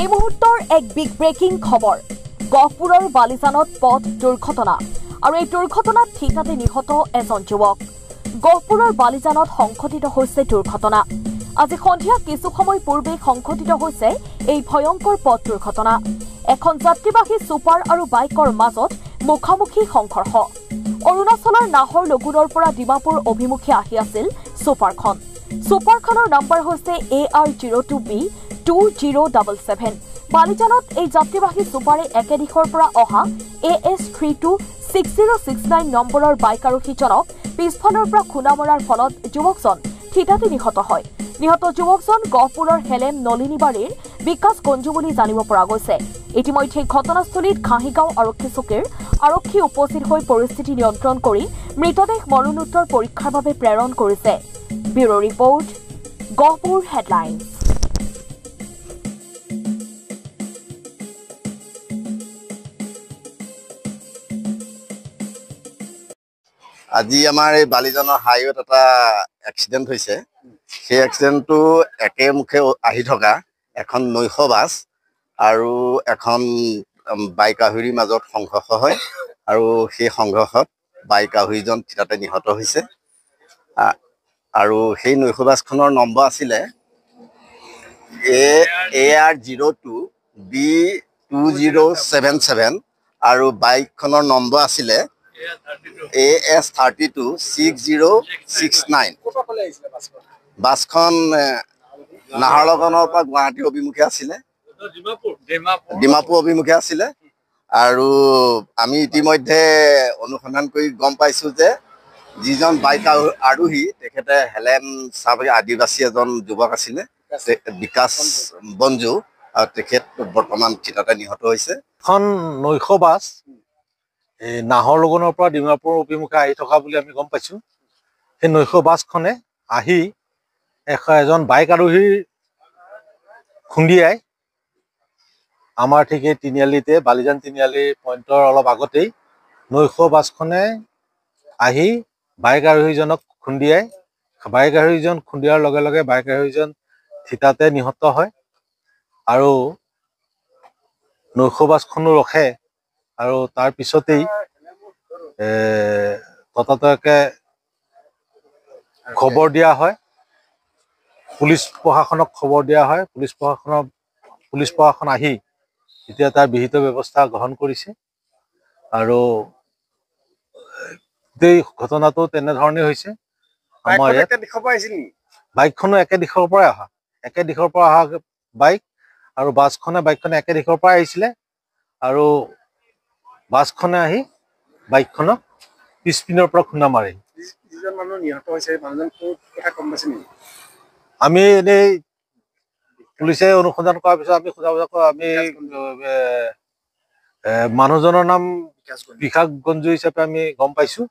এই মুহূৰ্তৰ এক বিগ ব্ৰেকিং খবৰ গহপুৰৰ বালিজানত পথ দুৰ্ঘটনা আৰু এই দুৰ্ঘটনাত ঠিকাতে নিহত এজন যুৱক গহপুৰৰ বালিজানত সংঘটিত হৈছে দুৰ্ঘটনা আজি সন্ধিয়া কিছু সময় পূৰ্বে সংঘটিত হৈছে এই ভয়ংকৰ পথ দুৰ্ঘটনা এখন যাত্ৰীবাহী সুপাৰ আৰু বাইকৰ মাজত মুখামুখি সংঘৰ্ষ অৰুণাচলৰ নাহৰ লগুনৰ পৰা ডিমাপুৰ অভিমুখে আহি আছিল সুপাৰখনৰ নম্বৰ হৈছে AR02B 2077 বালিজানত এই যাত্ৰীবাহী সুপাৰে একে দিশৰ পৰা অহা AS326069 নম্বৰৰ বাইক আৰোহীজনক পিছফালৰ পৰা খুনা মৰাৰ ফলত যুৱকজন ঠিতাতে নিহত হয় নিহত যুৱকজন গহপুৰৰ হেলেম নলিনীবাৰীৰ বিকাশ গঞ্জু বুলি জানিব পৰা গৈছে ইতিমধ্যে ঘটনাস্থলীত ঘাঁহিগাঁও আৰক্ষী চকীৰ আৰক্ষী উপস্থিত হৈ পৰিস্থিতি নিয়ন্ত্ৰণ কৰি মৃতদেহ মৰণোত্তৰ পৰীক্ষাৰ বাবে প্ৰেৰণ কৰিছে ব্যুৰো ৰিপৰ্ট গহপুৰ হেডলাইন্স আজি আমাৰ এই বালিজানৰ হাইৱেত এটা এক্সিডেণ্ট হৈছে সেই এক্সিডেণ্টটো একেমুখে আহি থকা এখন নৈশ বাছ আৰু এখন বাইক আৰোহীৰ মাজত সংঘৰ্ষ হয় আৰু সেই সংঘৰ্ষত বাইক আৰোহীজন ঠিতাতে নিহত হৈছে আৰু সেই নৈশ বাছখনৰ নম্বৰ আছিলে AR02B 2077 আৰু বাইকখনৰ নম্বৰ আছিলে AS326069 বাছখন নাহৰলগুনৰ পৰা গুৱাহাটী অভিমুখে আছিলে ডিমাপুৰ অভিমুখে আছিলে আৰু আমি ইতিমধ্যে অনুসন্ধান কৰি গম পাইছো যে যিজন বাইক আৰোহী তেখেতে হেলেম চাবি আদিবাসী এজন যুৱক আছিলে বিকাশ বঞ্জু আৰু তেখেত বৰ্তমান ঠিতাতে নিহত হৈছে এখন নৈশ বাছ এই নাহৰলগুনৰ পৰা ডিমাপুৰ অভিমুখে আহি থকা বুলি আমি গম পাইছো সেই নৈশ বাছখনে আহি এজন বাইক আৰোহীৰ খুন্দিয়াই আমাৰ ঠিক এই তিনিআলিতে বালিজান তিনিআলি পইণ্টৰ অলপ আগতেই নৈশ বাছখনে আহি বাইক আৰোহীজনক খুন্দিয়াই বাইক আৰোহীজন খুন্দিয়াৰ লগে লগে বাইক আৰোহীজন ঠিতাতে নিহত হয় আৰু নৈশ বাছখনো ৰখে আৰু তাৰ পিছতেই ততাতয়াকে খবৰ দিয়া হয় পুলিচ প্ৰশাসনক খবৰ দিয়া হয় পুলিচ প্ৰশাসন আহি এতিয়া তাৰ বিহিত ব্যৱস্থা গ্ৰহণ কৰিছে আৰু এই ঘটনাটো তেনেধৰণে হৈছে আমাৰ ইয়াত বাইকখনো একে দিশৰ পৰা অহা বাইক আৰু বাইকখনে একে দিশৰ পৰা আহিছিলে আৰু বাছখনে আহি বাইকখনক পিছপিনৰ পৰা খুন্দা মাৰে আমি এনেই পুলিচে অনুসন্ধান কৰাৰ পিছত আমি আমি মানুহজনৰ নাম বিকাশ গঞ্জু হিচাপে আমি গম পাইছো